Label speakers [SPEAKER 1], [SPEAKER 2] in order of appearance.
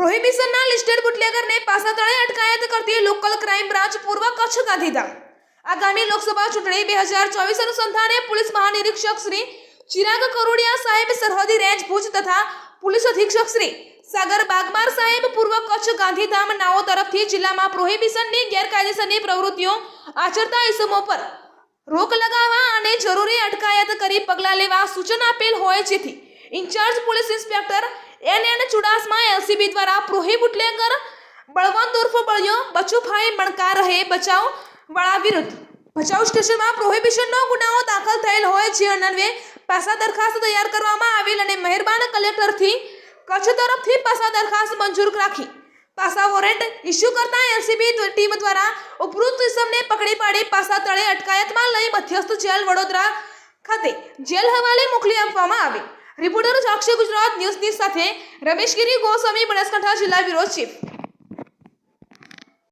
[SPEAKER 1] પ્રોહિબિશનના listed બુટલેગરને પાસા તળે અટકાયત કરતી લોકલ ક્રાઇમ બ્રાન્ચ પૂર્વ કચ્છ ગાંધીધામ. આગામી લોકસભા ચૂંટણી 2024 અનુસંધાને પોલીસ મહાનિરીક્ષક શ્રી ચિરાગ કરોડિયા સાહેબ, સરહદી રેન્જ ભુજ તથા પોલીસ અધિક્ષક શ્રી સાગર બાગમાર સાહેબ, પૂર્વ કચ્છ ગાંધીધામ નાઓ તરફથી જિલ્લામાં પ્રોહિબિશનની ગેરકાયદેસરની પ્રવૃત્તિઓ આચરતા ઇસમો પર રોક લગાવવા અને જરૂરી અટકાયત કરી પગલાં લેવા સૂચન આપેલ હોય, જેથી in charge police inspector NN Chudasama LCB દ્વારા પ્રોહિબુટલેગર બળવંત ઉર્ફ બળિયો બચુભાઈ મણકા રહે બચાવ વાળા વિરુદ્ધ ભચાઉ સ્ટેશનમાં પ્રોહિબિશનનો ગુનાઓ દાખલ થયેલ હોય, જે અન્વયે પાસા દરખાસ્ત તૈયાર કરવામાં આવેલ અને મહેરબાન કલેક્ટરથી કચ્છ તરફથી પાસા દરખાસ્ત મંજૂર રાખી પાસા વોરંટ ઇસ્યુ કરતા LCB ટીમ દ્વારા ઉપરોક્ત ઇસમને પકડી પાડી પાસા તળે અટકાયતમાં લઈ મધ્યસ્થ જેલ વડોદરા ખાતે જેલ હવાલે મોકલી આપવામાં આવી. રિપોર્ટર સાક્ષી ગુજરાત ન્યૂઝની સાથે રમેશ ગીરી, ગોસ્વામી, બનાસકાંઠા જિલ્લા બ્યુરો ચીફ.